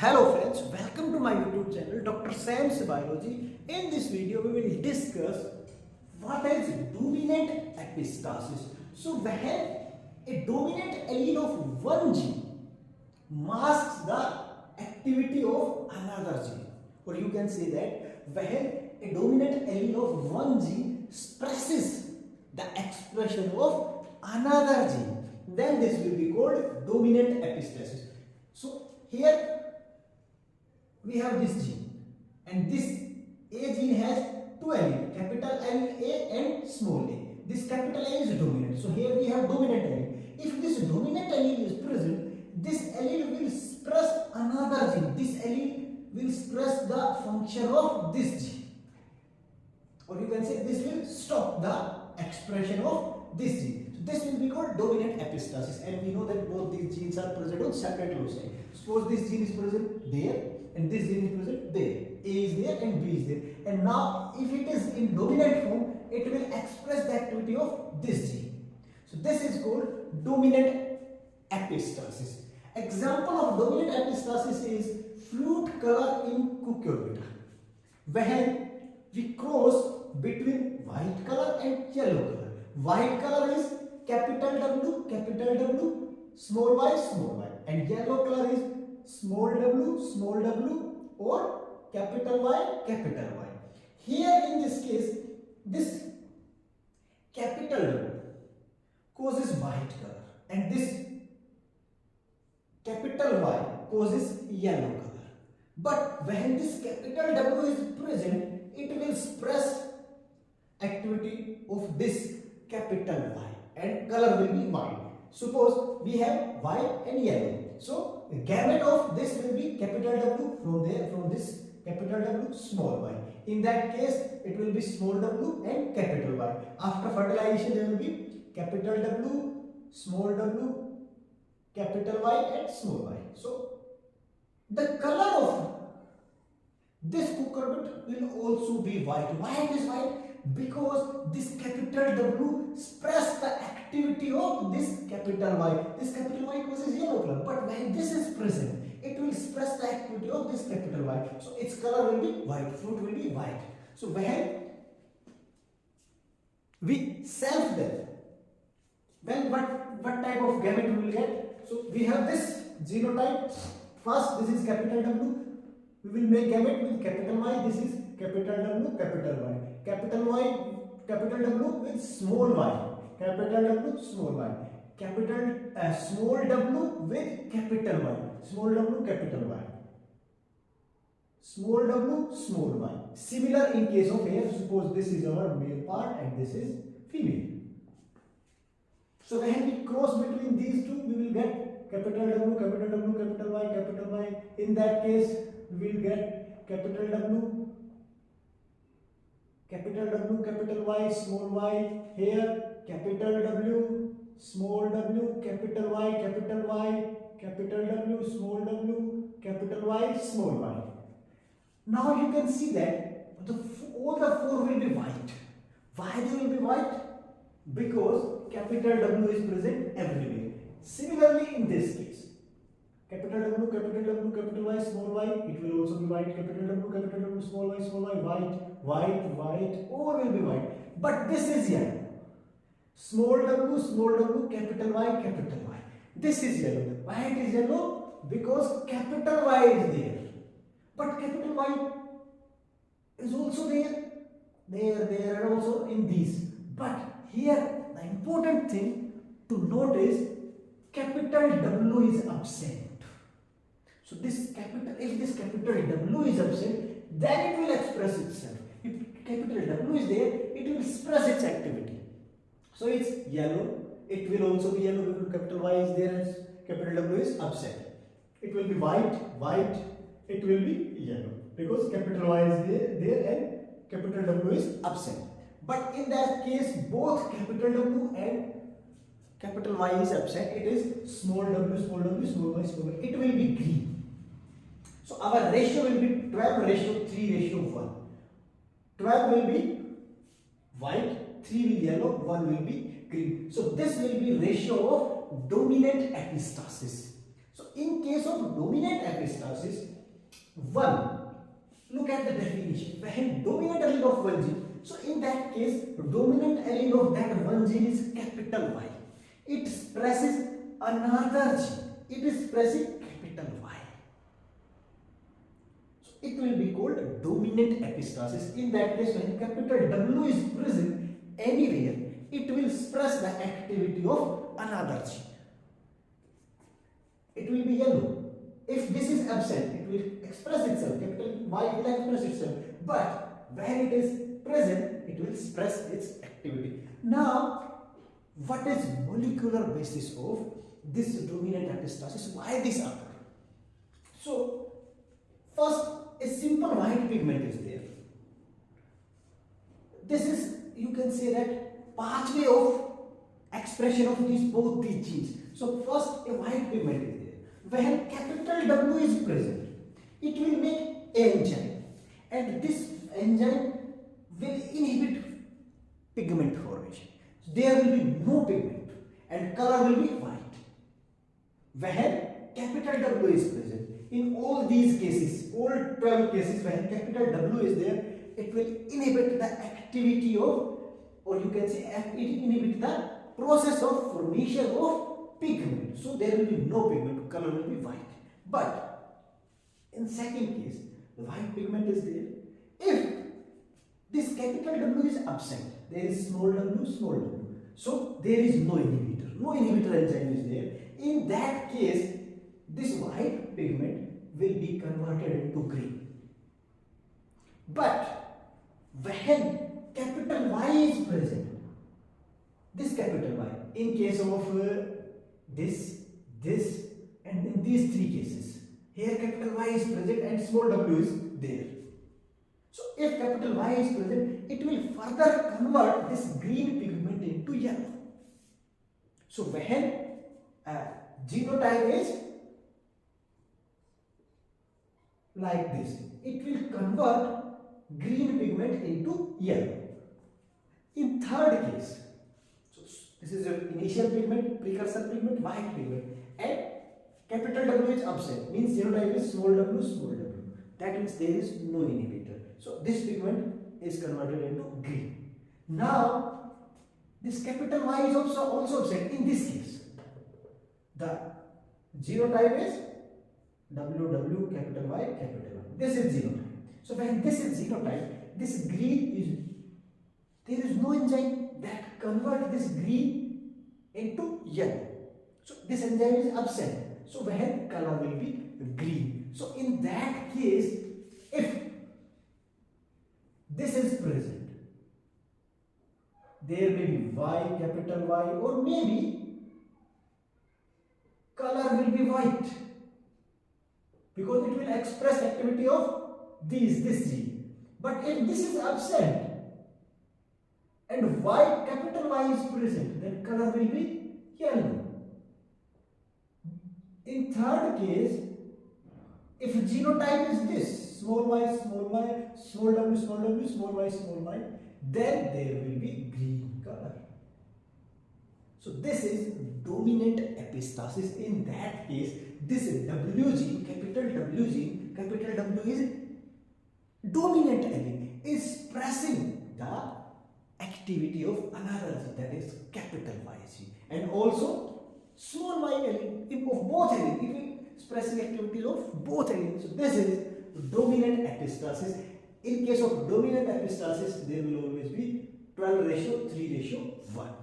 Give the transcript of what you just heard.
Hello friends, welcome to my YouTube channel Dr. Sam's Biology. In this video we will discuss what is dominant epistasis. So when a dominant allele of one gene masks the activity of another gene, or you can say that when a dominant allele of one gene suppresses the expression of another gene, then this will be called dominant epistasis. So here we have this gene, and this A gene has two alleles, capital allele A and small a. This capital A is dominant, so here we have dominant allele. If this dominant allele is present, this allele will suppress another gene. This allele will suppress the function of this gene, or you can say this will stop the expression of this gene. So this will be called dominant epistasis, and we know that both these genes are present on separate loci. Suppose this gene is present there, and this gene is present there. A is there and B is there. And now if it is in dominant form, it will express the activity of this gene. So this is called dominant epistasis. Example of dominant epistasis is flute color in cucurbita. When we cross between white color and yellow color. White color is capital W, small y, and yellow color is small w, or capital Y. Here in this case, this capital W causes white color, and this capital Y causes yellow color. But when this capital W is present, it will suppress activity of this capital Y, and color will be white. Suppose we have white and yellow. So the gamete of this will be capital W from this capital W, small y. In that case, it will be small w and capital Y. After fertilization, there will be capital W, capital Y, and small y. So the color of this cucurbit will also be white. Why it is white? Because this capital W suppress the activity of this capital Y. This capital Y causes yellow color, but when this is present, it will suppress the activity of this capital Y. So its color will be white, fruit will be white. So when we self that, then what type of gamete we will get? So we have this genotype. First, this is capital W. We will make gamete with capital Y. This is capital W, capital Y. Capital W with small y. Capital W, small y. Small w with capital Y. Small w, capital Y. Small w, small y. Similar in case of hair. Suppose this is our male part and this is female. So when we cross between these two, we will get capital W, capital Y. In that case, we will get capital W, capital Y, small y. Here, capital W, small w, capital Y, capital W, small w, capital Y, small y. Now you can see that all the four will be white. Why they will be white? Because capital W is present everywhere. Similarly, in this case, capital W, capital Y, small y, it will also be white. Capital W, small y, white, all will be white. But this is yellow. Small w, capital Y. This is yellow. Why it is yellow? Because capital Y is there. But capital Y is also there, and also in these. But here, the important thing to note is capital W is absent. So if this capital W is absent, then it will express itself. If capital W is there, it will express its activity. So it's yellow. It will also be yellow because capital Y is there and capital W is absent. It will be white. It will be yellow because capital Y is there and capital W is absent. But in that case, both capital W and capital Y is absent. It is small w, small y. It will be green. So our ratio will be 12:3:1. 12 will be white, 3 will yellow, 1 will be green. So this will be ratio of dominant epistasis. So in case of dominant epistasis, 1. Look at the definition. When dominant allele of one gene, so in that case, dominant allele of that one gene is capital Y. It expresses another gene. It is expressing capital Y. So it will be called dominant epistasis. In that case, when capital W is present anywhere, it will express the activity of another gene. It will be yellow. If this is absent, it will express itself. Capital Y will express itself. But when it is present, it will express its activity. Now, what is molecular basis of this dominant epistasis? Why this occur? So, first, a simple white pigment is there. This is, you can say that, pathway of expression of both these genes. So, first, a white pigment is there. When capital W is present, it will make enzyme, and this enzyme will inhibit pigment formation. So there will be no pigment and color will be white. When capital W is present, in all these cases, all 12 cases, when capital W is there, it will inhibit the activity of, or you can say it inhibit the process of formation of pigment. So there will be no pigment, color will be white. But in second case, the white pigment is there. If this capital W is absent, there is small w. So there is no inhibitor. No inhibitor enzyme is there. In that case, this white pigment will be converted into green. But when capital Y is present, this capital Y, in case of this, and in these three cases, here capital Y is present and small w is there. So if capital Y is present, it will further convert this green pigment into yellow. So when genotype is like this, it will convert green pigment into yellow. In third case, so this is your initial pigment, precursor pigment, white pigment, and capital W is absent, means genotype is small w. That means there is no inhibitor. So this pigment is converted into green. Now this capital Y is also absent in this case. The genotype is WW capital Y capital Y. This is genotype. So when this is genotype, this green is, there is no enzyme that convert this green into yellow. So this enzyme is absent. So when color will be green. So in that case, if this is present, there may be Y, capital Y, or maybe color will be white, because it will express activity of this gene. But if this is absent and Y, capital Y is present, then color will be yellow. In third case, if genotype is this, small y, small y, then there will be green color. So this is dominant epistasis. In that case, this W gene, capital W is dominant allele, is expressing the activity of another gene, that is capital Y gene, and also small y allele of both alleles, it will expressing activity of both alleles. So this is dominant epistasis. In case of dominant epistasis, there will always be 12:3:1.